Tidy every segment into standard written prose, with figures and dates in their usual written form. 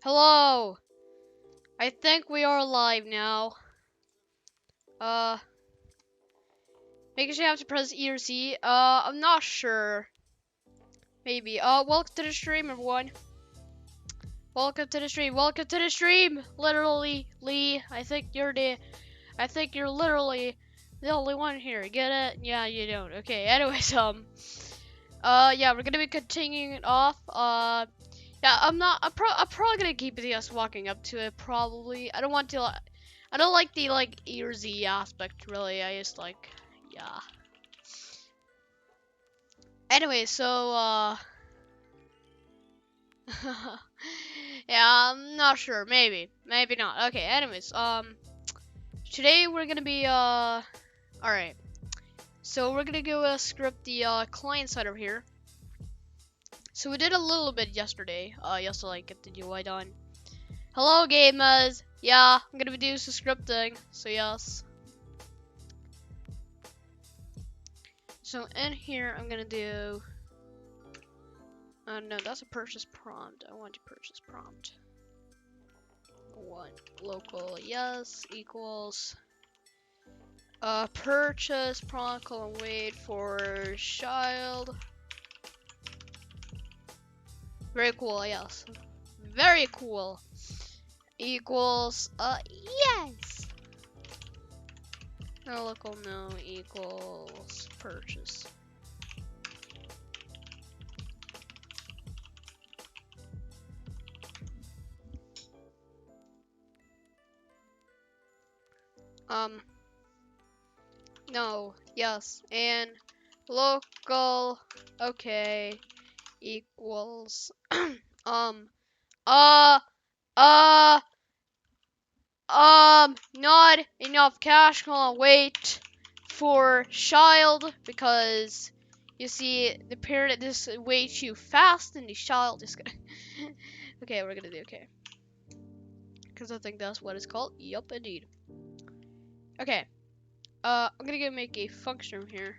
Hello. I think we are live now. Making sure you have to press E or Z. I'm not sure. Maybe. Welcome to the stream, everyone. Welcome to the stream. Welcome to the stream. Literally, Lee. I think you're literally the only one here. Get it? Yeah, you don't. Okay. Anyways, yeah, we're gonna be continuing it off. Yeah, I'm probably gonna keep us walking up to it. Probably. I don't want to. I don't like the E or Z aspect. Really, I just like, yeah. Anyway, so yeah, I'm not sure. Maybe not. Okay. Anyways, today we're gonna be all right. So we're gonna go script the client side over here. So we did a little bit yesterday. Just to like get the UI done. Hello, gamers. Yeah, I'm gonna be doing some scripting. So yes. So in here, I'm gonna do. No, that's a purchase prompt. I want to purchase prompt. One local yes equals purchase prompt colon wait for child. Very cool. Yes, very cool. Equals yes. No local no equals purchase. No, yes, and local, okay, equals, um, uh, uh, not enough cash, gonna wait for child, because, you see, the parent is way too fast, and the child is gonna, okay, we're gonna do okay, because I think that's what it's called, yup, indeed. Okay. I'm gonna go make a function here.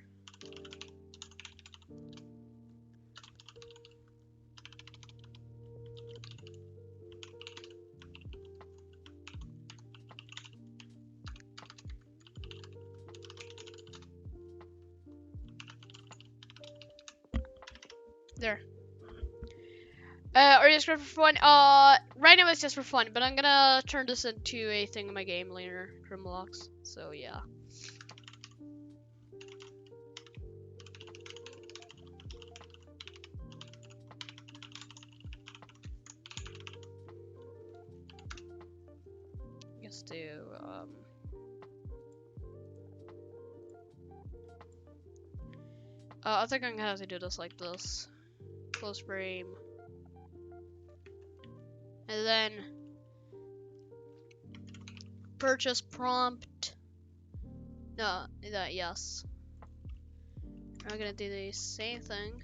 There. Or just for fun? Right now it's just for fun, but I'm gonna turn this into a thing in my game later, Roblox. So yeah. Let's do I think I'm gonna have to do this like this. Close frame. And then purchase prompt. No, that yes. I'm gonna do the same thing.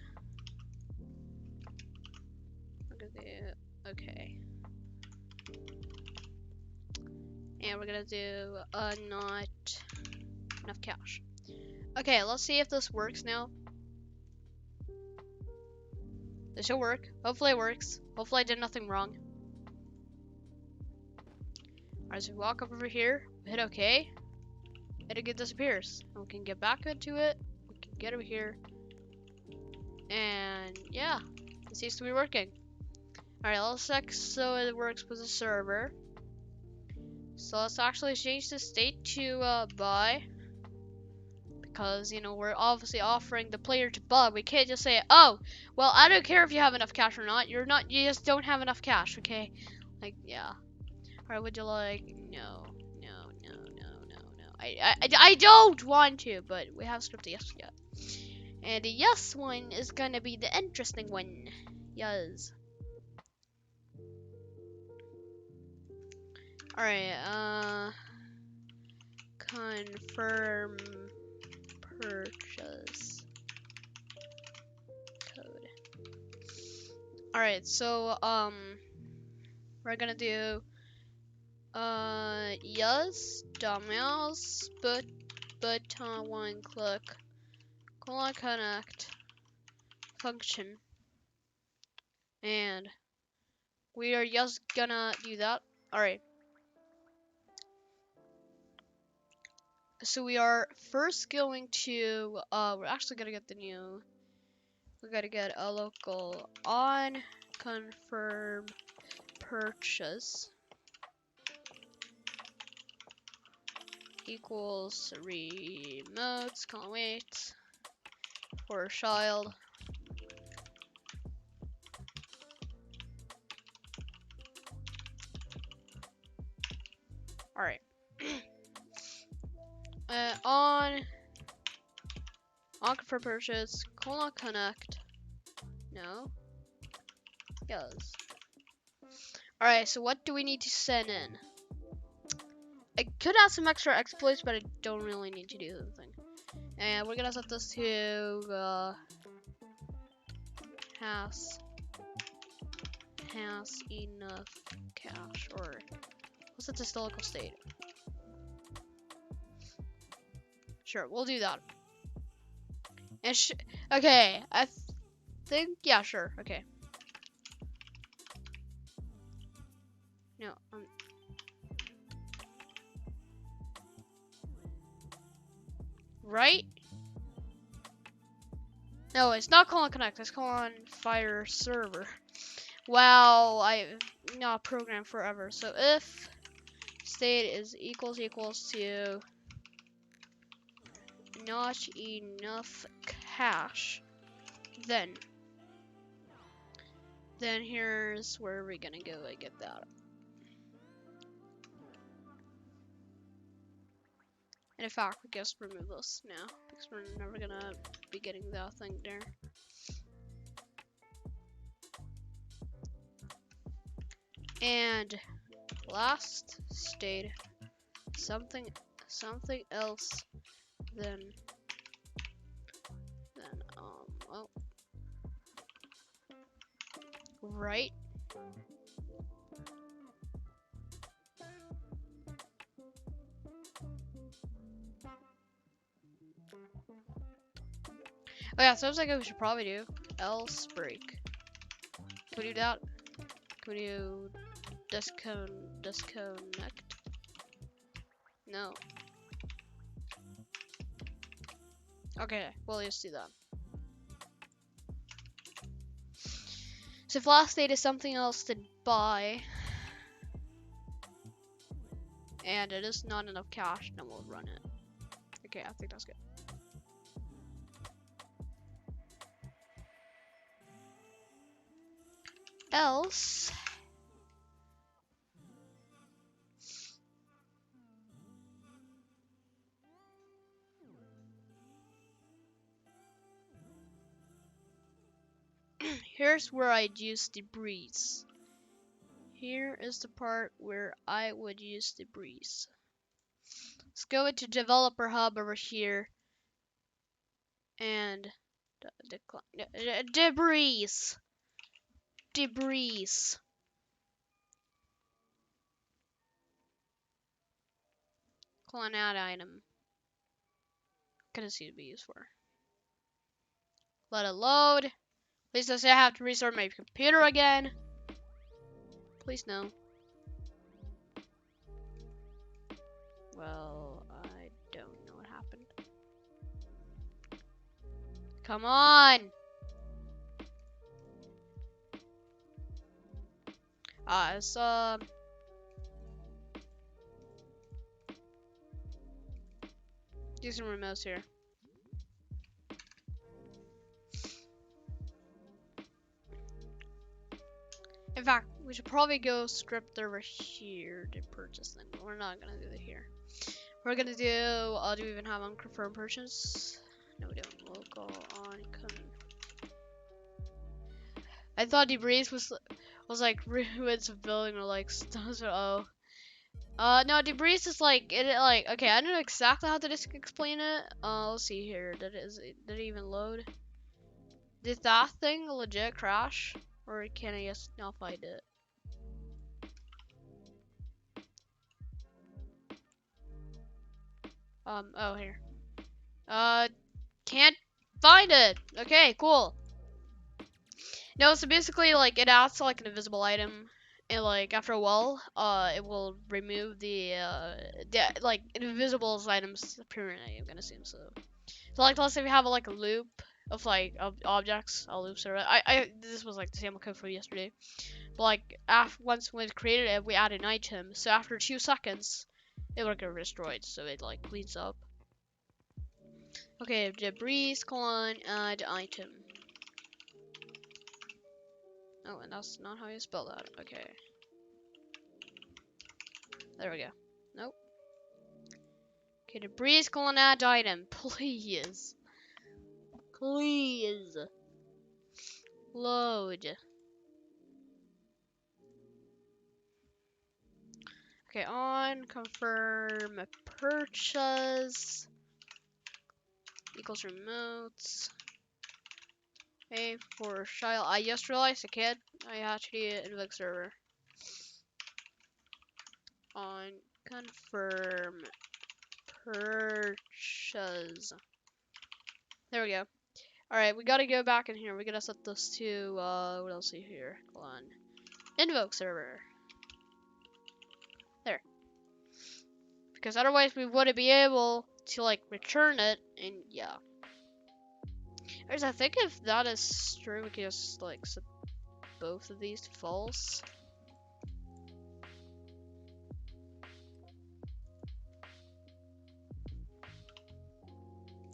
I'm gonna do okay. And we're gonna do not enough cash. Okay, let's see if this works now. This should work. Hopefully it works. Hopefully I did nothing wrong. Alright, so we walk up over here, we hit OK, and it disappears. And we can get back into it. We can get over here. And yeah, it seems to be working. Alright, let's check so it works with the server. So let's actually change the state to buy. Because, you know, we're obviously offering the player to bug. We can't just say, oh, well, I don't care if you have enough cash or not. You just don't have enough cash, okay? Like, yeah. Alright, would you like, no. I don't want to, but we have scripted yes yet. And the yes one is gonna be the interesting one. Yes. Alright, confirm purchase code. Alright, so we're gonna do yes, dumbass, button one click, colon connect function, and We are just gonna do that. Alright. So we are first going to, we're actually gonna get we gotta get a local on confirm purchase equals remotes, can't wait, for child. Alright. On confirm purchase, connect. No. Yes. Alright, so what do we need to send in? I could add some extra exploits, but I don't really need to do anything. And we're gonna set this to has enough cash, or we'll set this to local state. Sure, we'll do that. And okay, I think, yeah, sure, okay. No, right? No, it's not calling connect, it's calling fire server. Wow, I've not programmed forever. So if state is equals to not enough cash, then here's where we're gonna go and get that. And in fact, we just remove this now because we're never gonna be getting that thing there. And last state something else than well, right. Oh yeah, sounds like we should probably do else break. Can we do that? Can we do disconnect? No. Okay, we'll just do that. So if last state is something else to buy, and it is not enough cash, then we'll run it. Okay, I think that's good. Else, here's where I'd use debris. Here is the part where I would use debris. Let's go into developer hub over here and debris. Clone add item. Gonna see to be used for. Let it load. Please don't say I have to restart my computer again. Please no. Well, I don't know what happened. Come on! It's do some remotes here. In fact, we should probably go script over here to purchase them. We're not gonna do it here. We're gonna do, do we even have unconfirmed purchase? No, we don't. Local on I thought debris was like ruins of building or like stuff. So, no, debris is like okay. I don't know exactly how to explain it. Let's see here. Did it even load? Did that thing legit crash, or can I just not find it? Oh here. Can't find it. Okay, cool. No, so basically like it adds like an invisible item and like after a while, it will remove the like invisible items permanently. I'm gonna assume so. So like let's say we have like a loop of like of objects, a loop server. This was like the sample code for yesterday. But like after once we created it, we add an item. So after 2 seconds, it will get destroyed. So it like cleans up. Okay, debris colon add item. Oh, and that's not how you spell that. Okay. There we go. Nope. Okay, debris colon add item. Please. Please. Load. Okay, on confirm purchase equals remotes. Okay, for child. I just realized I had to do invoke server. On confirm purchase. There we go. Alright, we gotta go back in here. We gotta set this to what else is here? Hold on. Invoke server. There. Because otherwise we wouldn't be able to like return it, and yeah. I think if that is true, we can just like set both of these to false.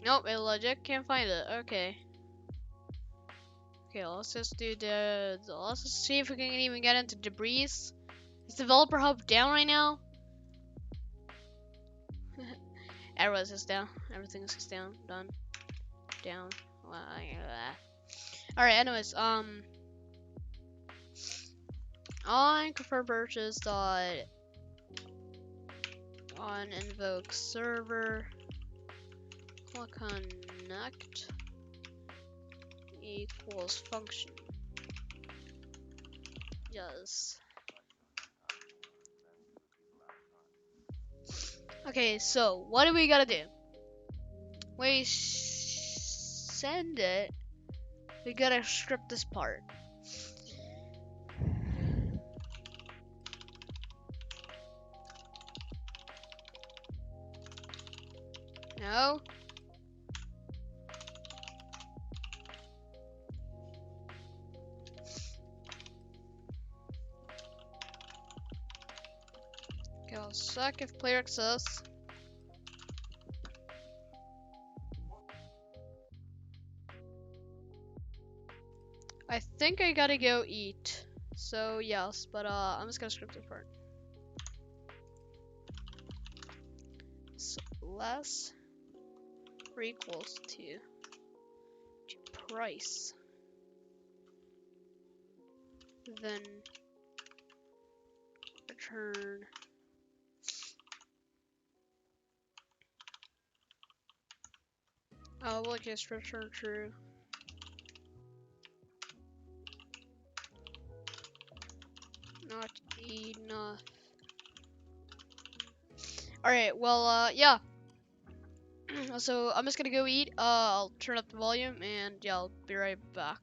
Nope, it legit can't find it. Okay. Okay, let's just do let's just see if we can even get into debris. Is developer hub down right now? Everyone's just down. Everything is just down. Done. Down. Alright, anyways, on confirm purchase dot on invoke server connect equals function. Yes. Okay, so what do we gotta do? We send it. We gotta script this part. No. Okay, I'll suck if player exists. I think I gotta go eat. So yes, but I'm just gonna script this part. So less or equals to price, then return we'll just return true. Not enough. Alright, well, yeah. So I'm just gonna go eat. I'll turn up the volume and yeah, I'll be right back.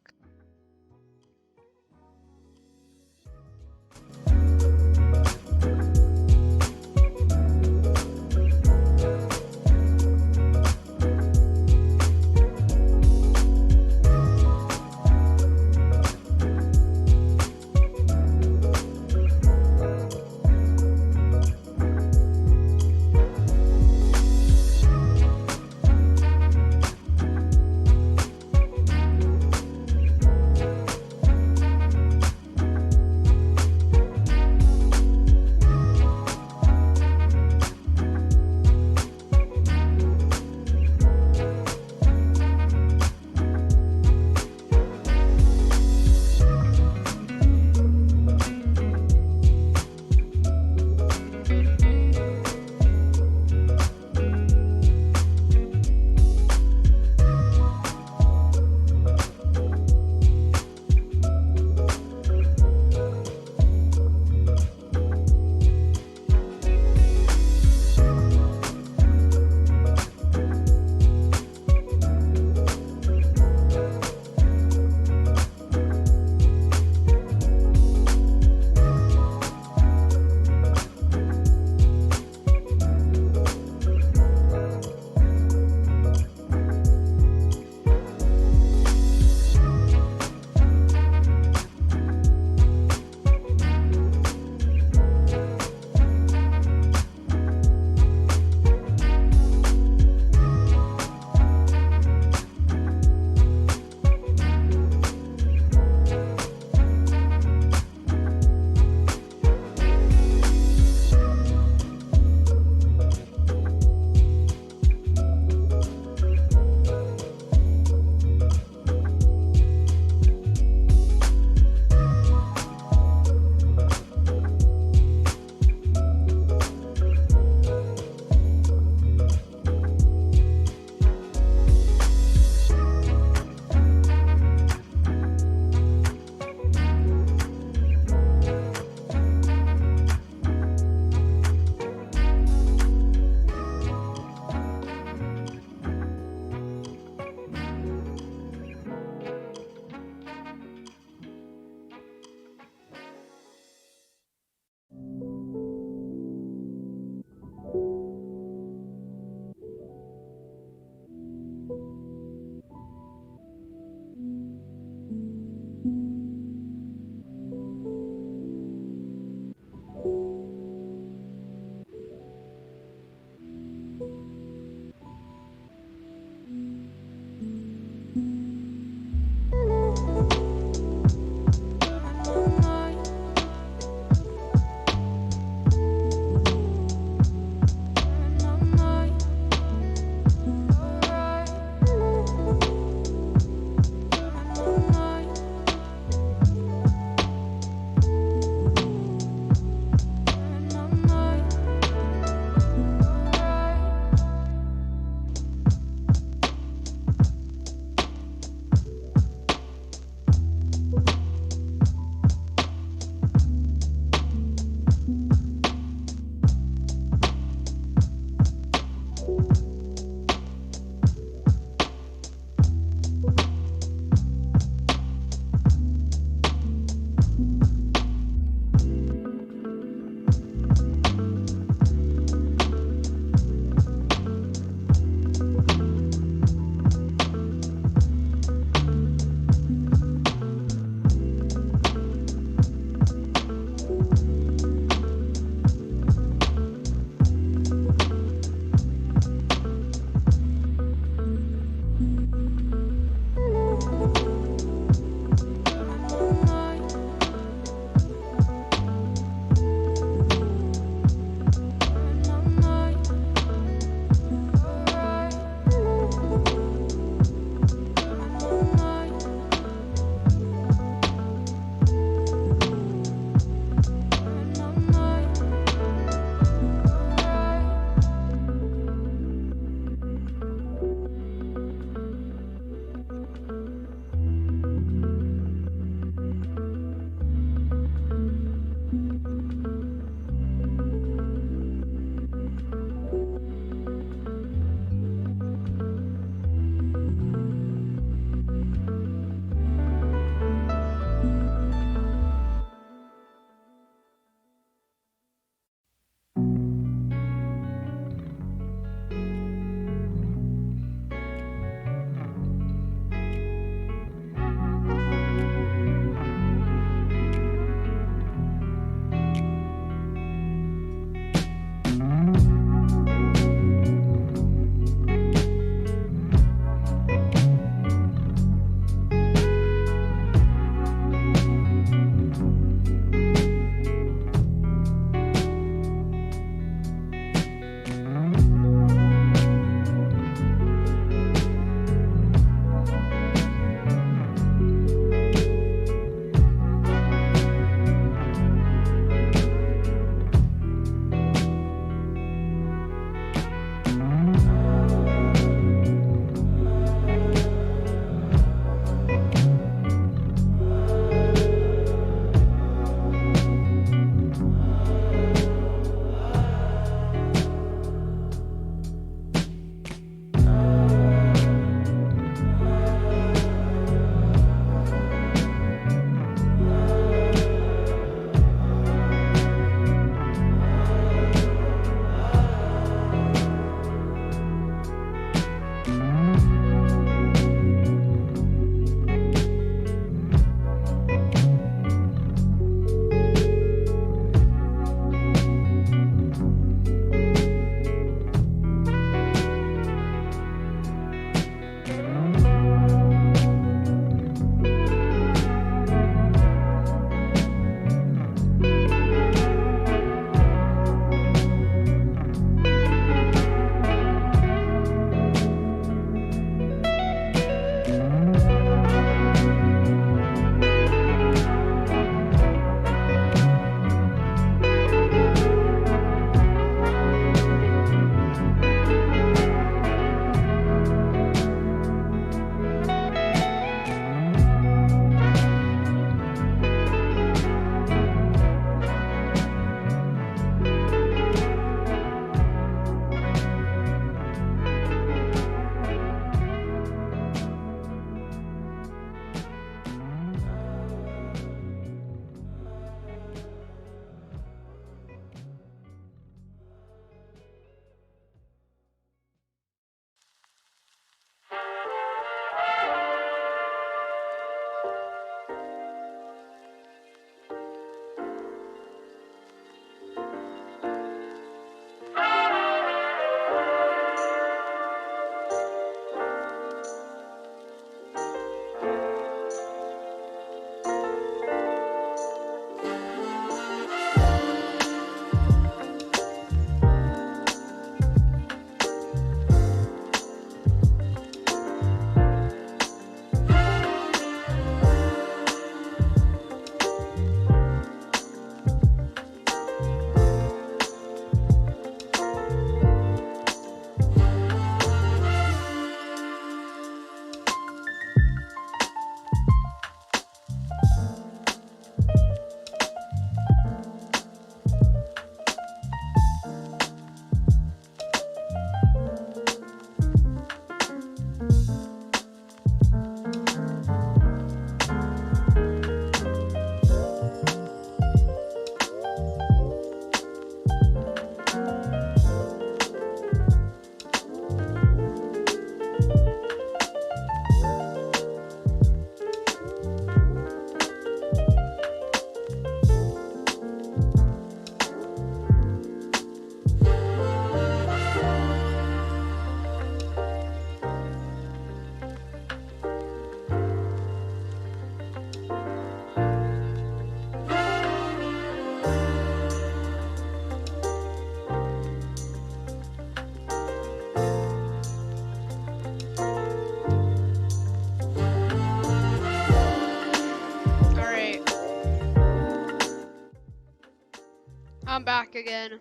again.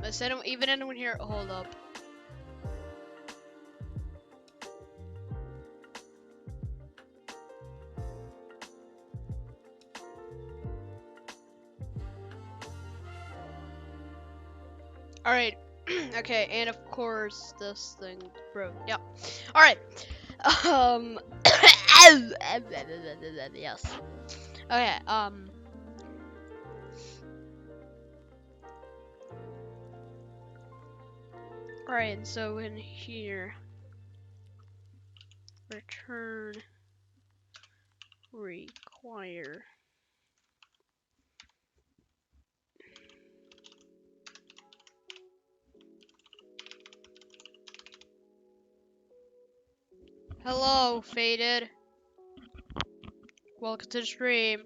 Is even anyone here? Hold up. Alright. Okay, and of course this thing broke. Yeah. Alright. Yes. Okay, alright, so in here, return require. Hello, Faded. Welcome to the stream.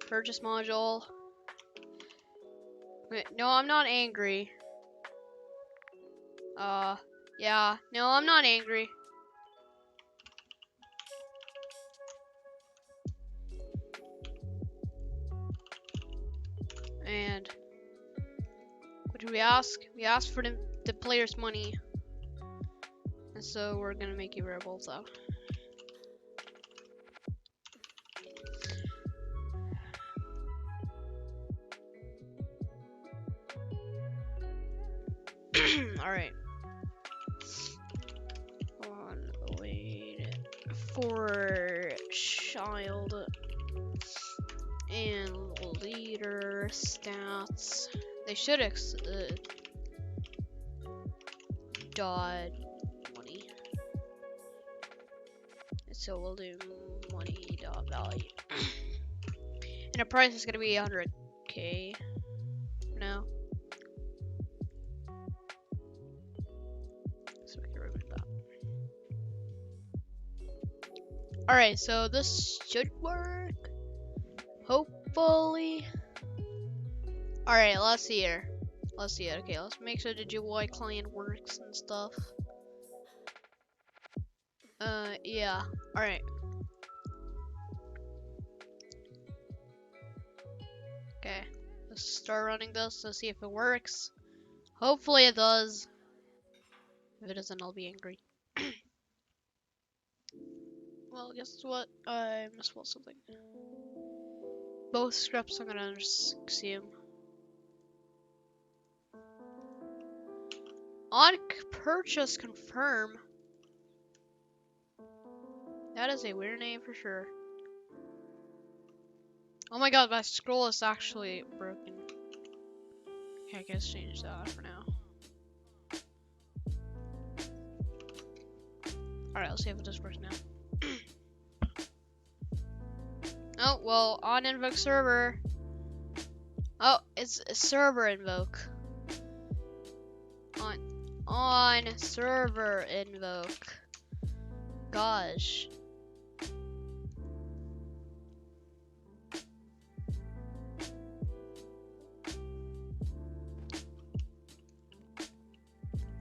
Purchase module. Wait, no, I'm not angry. Yeah, no, I'm not angry. And what did we ask? We asked for the player's money. And so we're gonna make you rebels though. Alright. Wait for child and leader stats. They should dot money. So we'll do money dot value. And the price is gonna be 100k. No. So we can remove that. Alright, so this should work. Hopefully. Alright, let's see here. Let's see it. Okay, let's make sure the GUI client works and stuff. Yeah. Alright. Okay. Let's start running this. Let's see if it works. Hopefully it does. If it doesn't, I'll be angry. Well, guess what? I misspelled something. Both scripts I'm gonna assume. On purchase confirm. That is a weird name for sure. Oh my god, my scroll is actually broken. Okay, I guess change that for now. Alright, let's see if this works now. Oh, well, on invoke server. Oh, it's a server invoke. On server invoke. Gosh.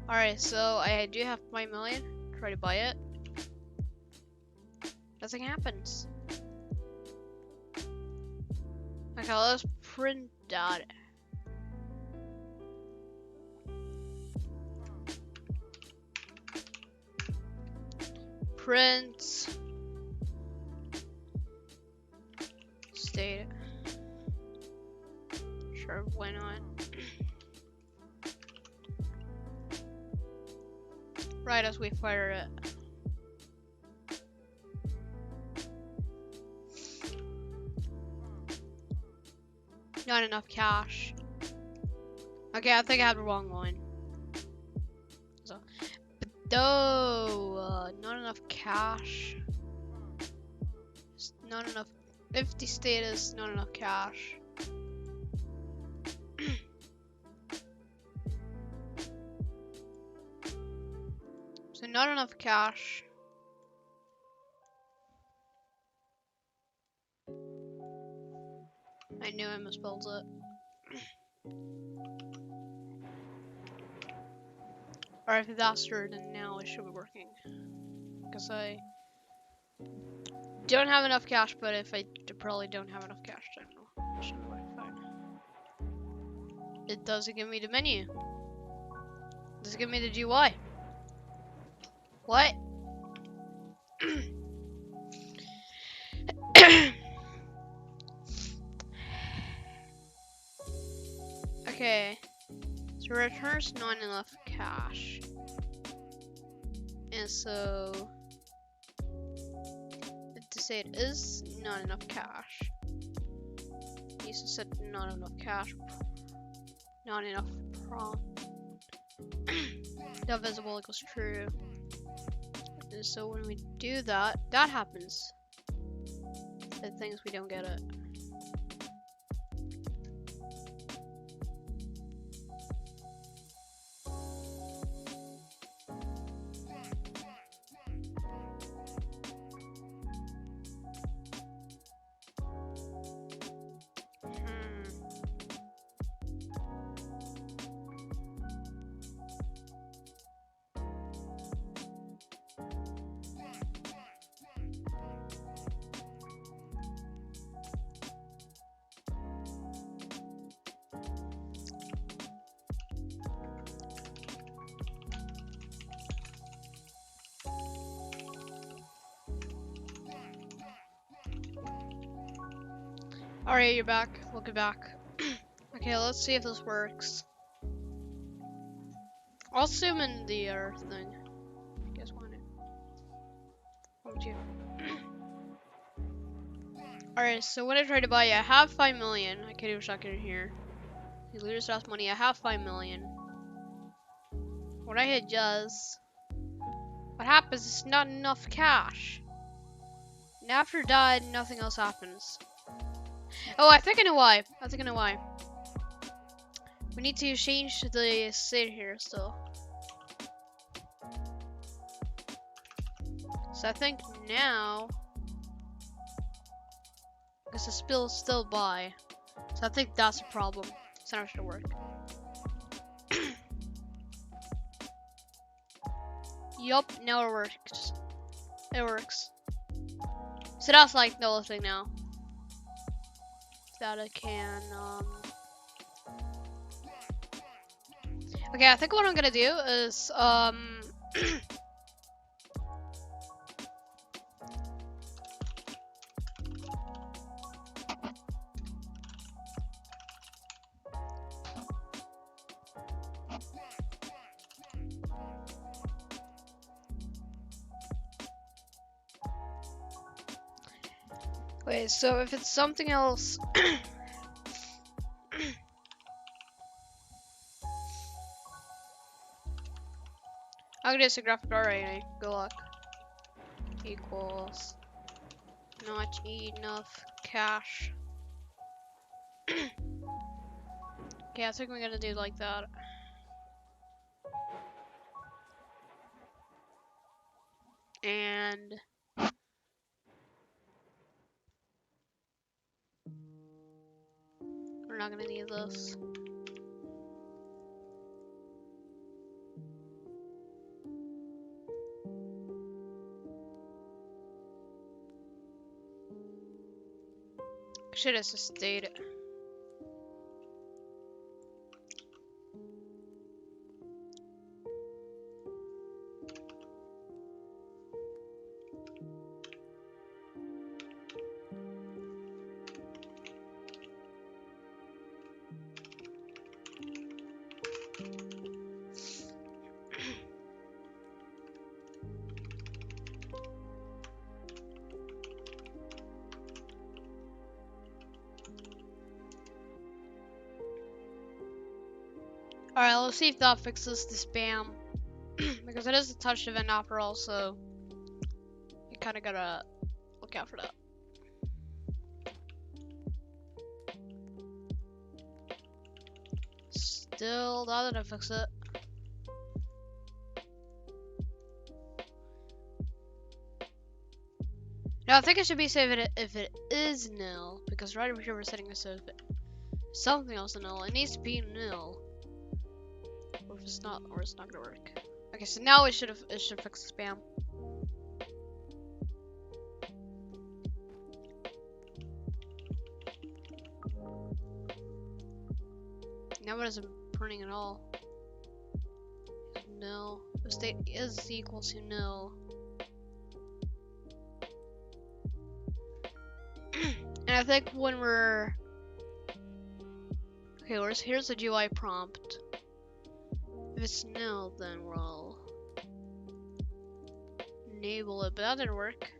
Alright, so I do have my million. Try to buy it. Nothing happens. Okay, let's print that. Print state. Sure, why not? Right as we fire it. Not enough cash. Okay, I think I have the wrong one. So, but though, not enough cash. Not enough. 50 status, not enough cash. So not enough cash. I knew I misspelled it. Alright, if that's true, then now it should be working. Because I don't have enough cash, but if I probably don't have enough cash, then it should work fine. It doesn't give me the menu. It doesn't give me the GUI. What? Okay. So returns not enough cash. And so to say it is not enough cash. Needs to set not enough cash. Not enough prompt. Divisible equals true. And so when we do that, that happens. The things we don't get it. Alright, you're back. Welcome back. Okay, let's see if this works. I'll zoom in the other thing. You guys want it? What would you? Alright, so when I try to buy it, I have 5 million. I can't even check it in here. You lose last money. I have 5 million. When I hit just, what happens is not enough cash. And after that, nothing else happens. Oh, I think I know why. We need to change the state here still. So I think now, because the spill is still by, so I think that's a problem. It's not gonna work. Yup, now it works. It works. So that's like the whole thing now. That I can, okay, I think what I'm gonna do is, wait, so if it's something else, I'm gonna do a graphic array. Good luck. Equals not enough cash. Okay, I think we're gonna do like that. And we're not gonna need this. Should have just stayed it. Alright, let's see if that fixes the spam. Because it is a touch event after all, so you kinda gotta look out for that. Still, that didn't fix it. Now I think it should be saved if it is nil, because right over here we're setting this as something else is nil. It needs to be nil. Or if it's not, or it's not gonna work. Okay, so now it should fix the spam. Now it isn't printing at all. Nil. The state is equal to nil. And I think when we're okay, here's the GUI prompt. If it's nil, then we'll enable it, but that didn't work.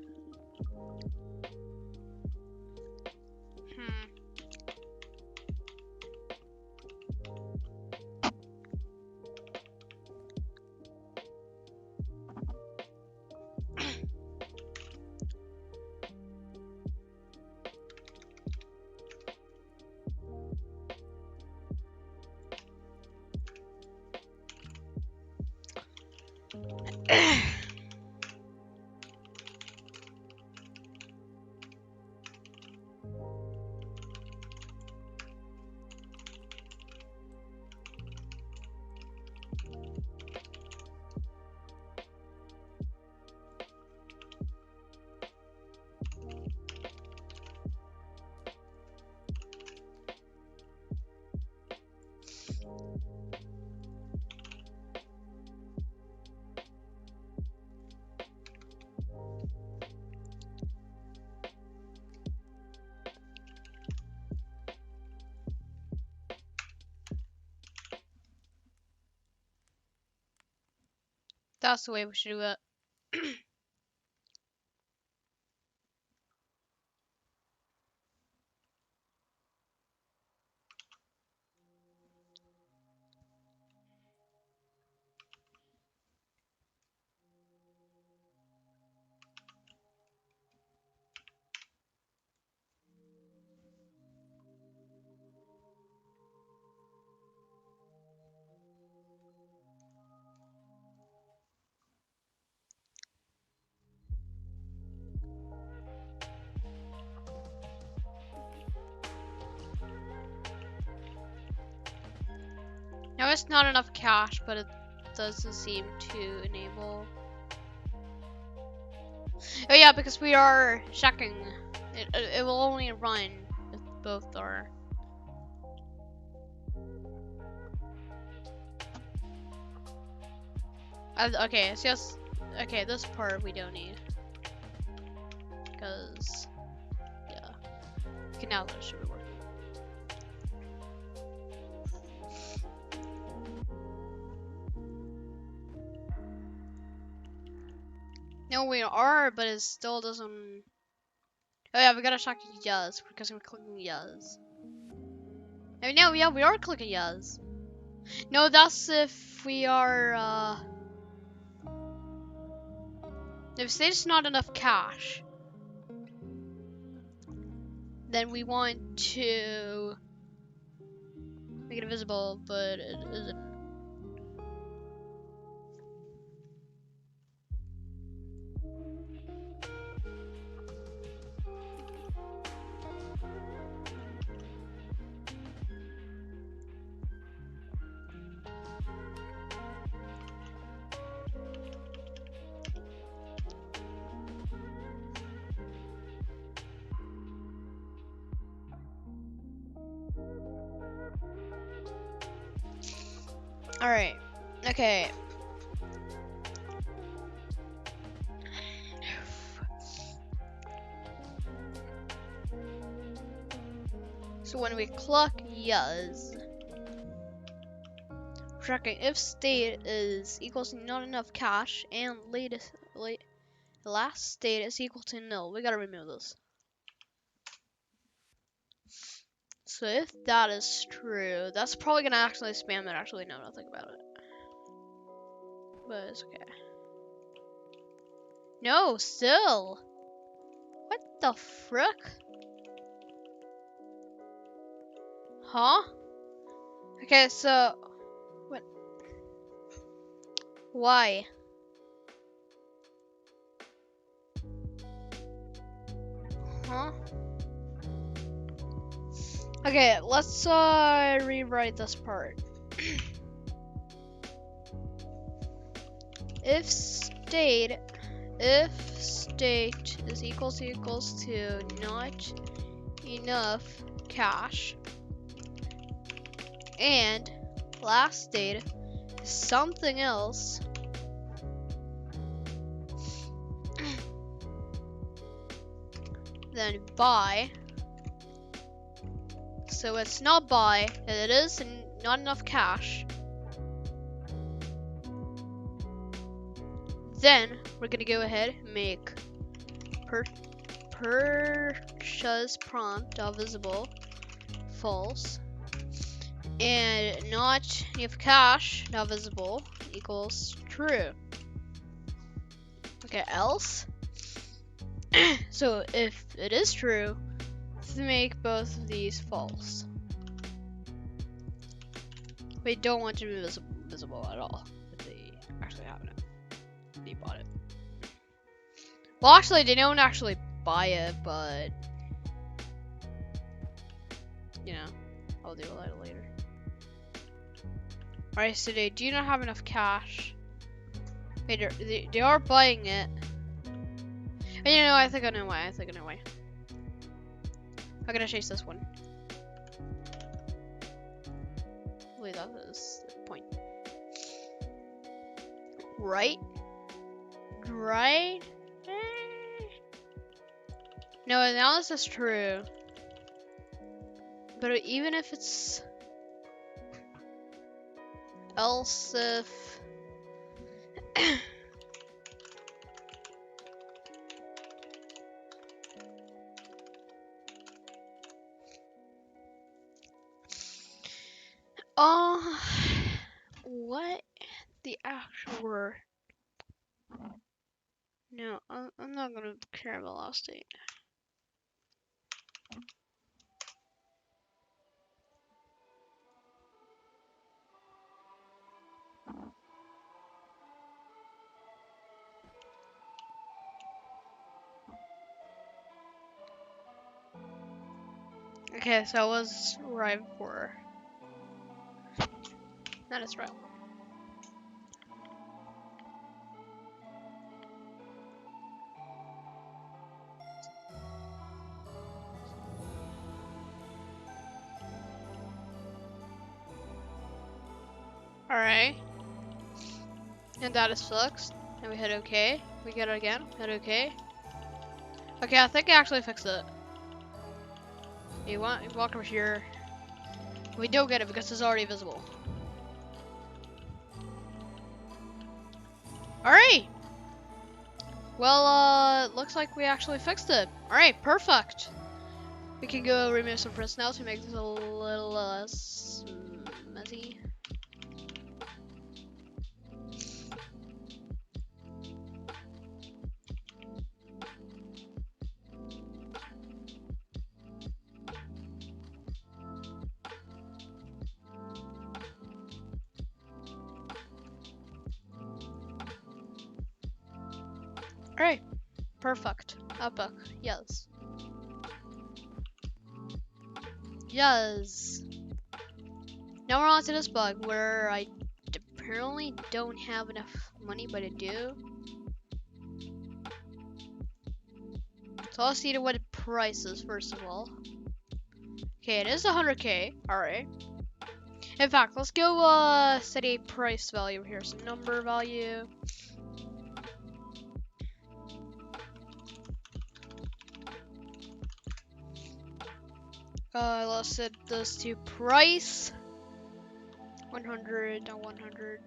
That's the way we should do it. Now it's not enough cache, but it doesn't seem to enable. Oh yeah, because we are checking. It will only run if both are. Okay, it's just okay. This part we don't need because yeah. Okay, now that should be working. No, we are, but it still doesn't. Oh yeah, we gotta check yes because we're clicking yes. Oh no, yeah, we are clicking yes. No, that's if we are. If there's not enough cache, then we want to make it visible, but it isn't. Alright, okay. So when we click yes, checking if state is equals to not enough cache and last state is equal to nil. We gotta remove this. So if that is true, that's probably gonna actually spam it. Actually, no, don't think about it. But it's okay. No, still. What the frick? Huh? Okay, so what? Why? Huh? Okay, let's rewrite this part. If state is equals to not enough cache, And last state is something else. Then buy. So it's not buy, it is not enough cash. Then we're gonna go ahead and make purchase prompt visible false, and not if cash not visible equals true. Okay, else. So if it is true, to make both of these false. We don't want to be visible at all. But they actually have it. They bought it. Well, actually, they don't actually buy it, but you know, I'll deal with that later. Alright, so they do not have enough cash. Wait, they are buying it. And you know, I think I know why. I'm gonna chase this one. Wait, that is the point. Right? No, now this is true. But even if it's else if what the actual word? No, I'm not gonna care about last state. Okay, so I was right for. That is right. Alright. And that is fixed. And we hit OK. We get it again. Hit OK. Okay, I think I actually fixed it. You walk over here. We don't get it because it's already visible. Alright! Well, looks like we actually fixed it. Alright, perfect. We can go remove some prints now to make this a little less messy. Alright, perfect. Epic, yes. Yes. Now we're on to this bug where I apparently don't have enough money, but I do. So let's see what the price is first of all. Okay, it is 100k. Alright. In fact, let's go set a price value here. So number value. Let's set this to price 100 and 100.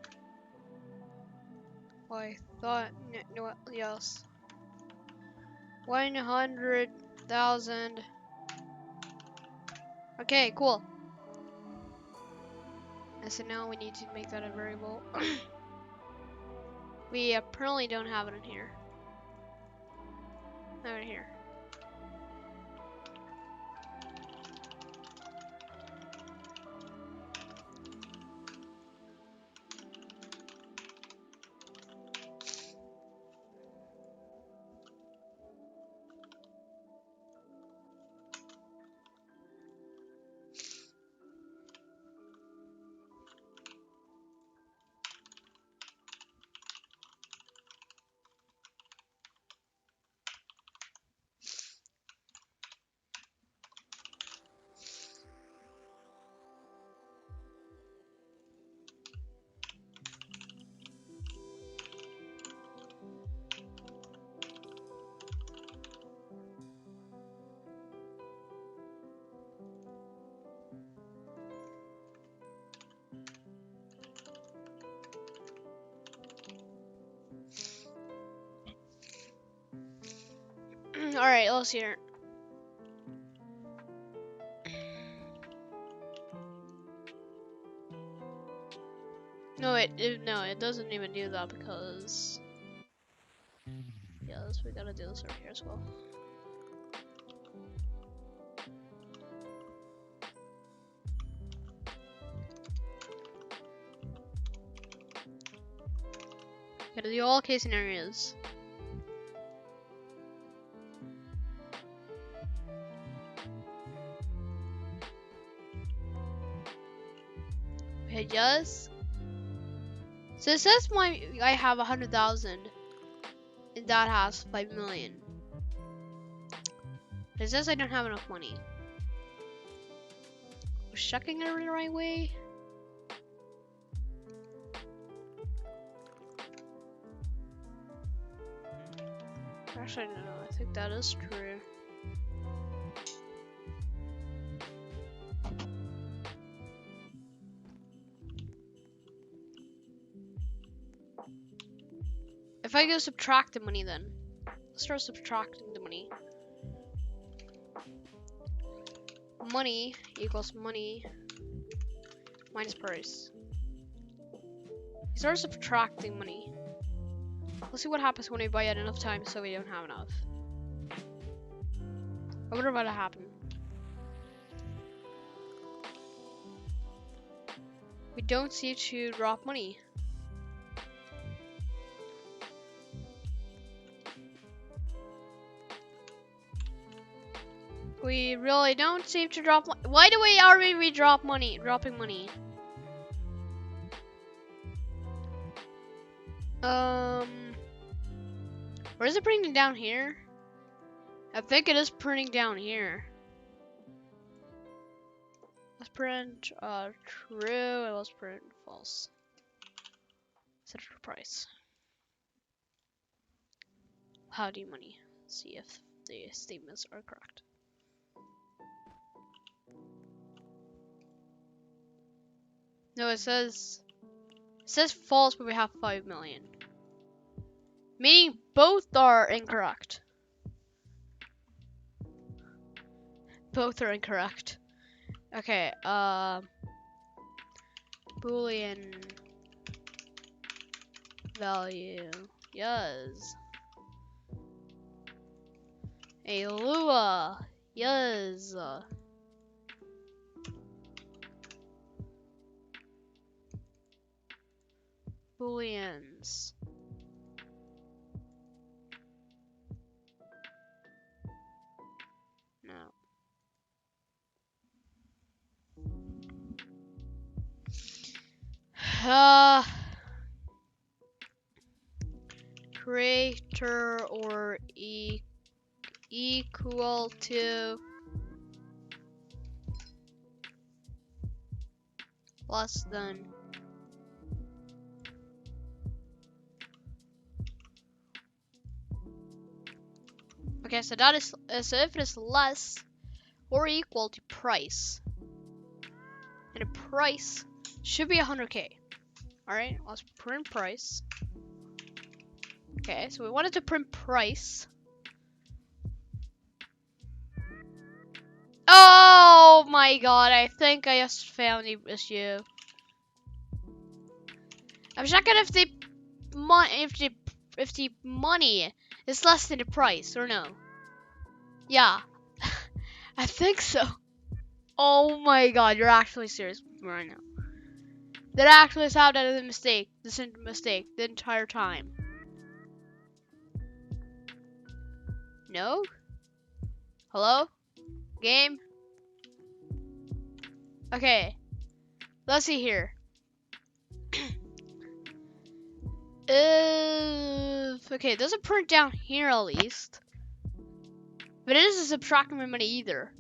Well, I thought no, yes. 100,000. Okay, cool. And so now we need to make that a variable. We apparently don't have it in here. Not in here. Alright, let's hear it. No, it doesn't even do that because we gotta do this over here as well. Gotta do all case scenarios. Okay, yes. So it says I have 100,000, and that has 5 million. It says I don't have enough money. Was checking it the right way? Actually, no, I think that is true. If I go subtract the money then. Let's start subtracting the money. Money equals money minus price. We start subtracting money. Let's see what happens when we buy it enough times so we don't have enough. I wonder what'll happen. We don't seem to drop money. We really don't seem to drop. Why do we dropping money? Where is it printing down here? I think it is printing down here. Let's print true and let's print false. Set the price. How do you money? See if the statements are correct. No, it says false, but we have 5 million. Meaning both are incorrect. Both are incorrect. Okay, Boolean value, yes. A Lua, yes. Booleans. No. Greater or equal to less than. Okay, so that is so if it is less or equal to price, and the price should be 100k. All right, let's print price. Okay, so we wanted to print price. Oh my god, I think I just found the issue. I'm checking if the money is less than the price or no. Yeah, I think so. Oh my god, you're actually serious right now. That actually sounded as a mistake. This is a mistake the entire time. No? Hello? Game? Okay. Let's see here. Okay, it doesn't print down here at least. But it isn't subtracting my money either.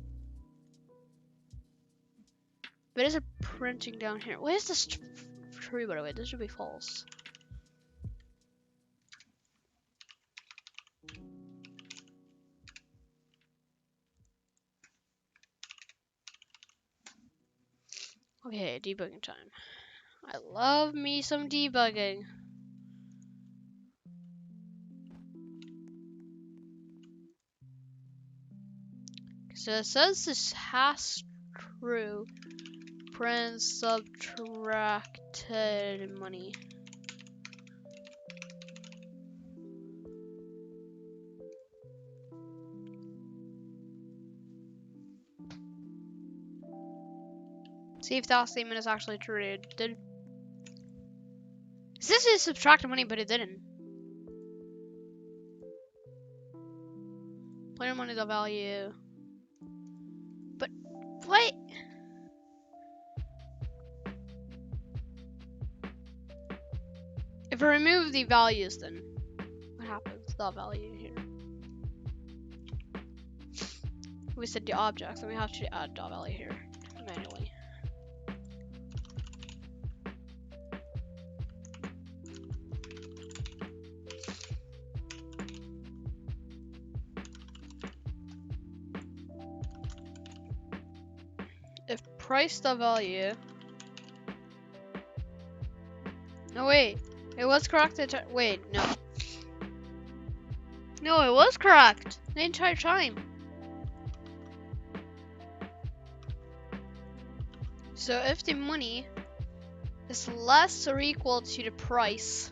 But it isn't printing down here. Why is this true, by the way? This should be false. Okay, debugging time. I love me some debugging. So it says this has true. Print subtracted money. See if that statement is actually true. It did. It says it subtracted money, but it didn't. Player money the value. But what? If I remove the values, then what happens to the value here? We said the objects, and we have to add the value here manually. If price the value. No, wait. It was correct. Wait, no. No, it was correct the entire time. So if the money is less or equal to the price,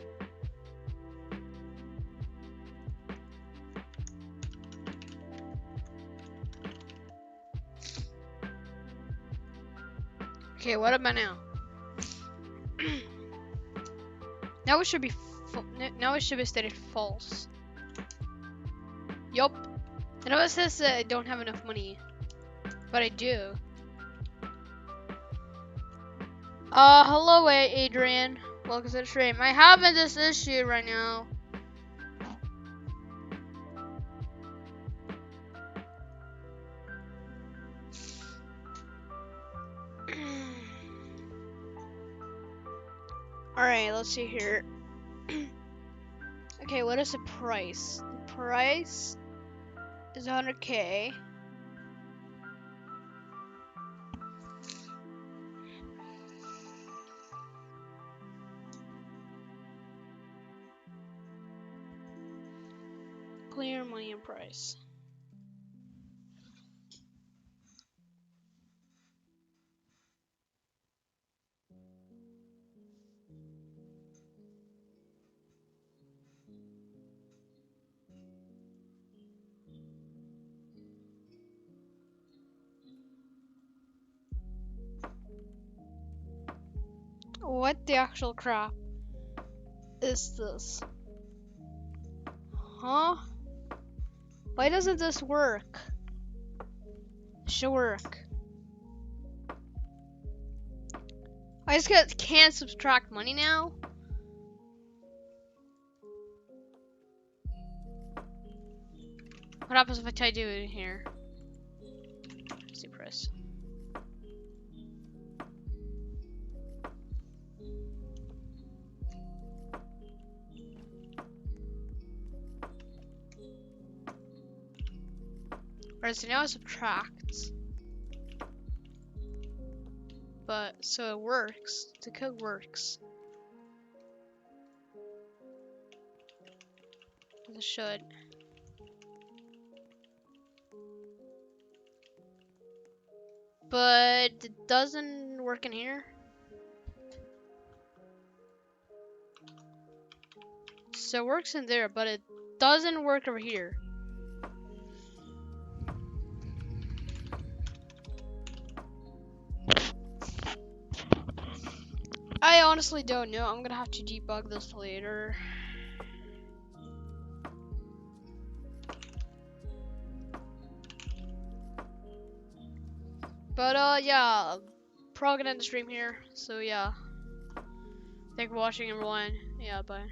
okay, what about now? Now it should be stated false. Yup. I know it says that I don't have enough money, but I do. Hello, Adrian. Welcome to the stream. I'm having this issue right now. Alright, let's see here. Okay, what is the price? The price is 100K. Clear money and price. What the actual crap is this? Huh? Why doesn't this work? It should work. I just can't subtract money now? What happens if I try to do it in here? Let's see price. Alright, so now it subtracts. But, so it works. The code works. It should. But it doesn't work in here. So it works in there, but it doesn't work over here. I honestly don't know. I'm gonna have to debug this later. But yeah, probably gonna end the stream here. So yeah, thank you for watching, everyone. Yeah, bye.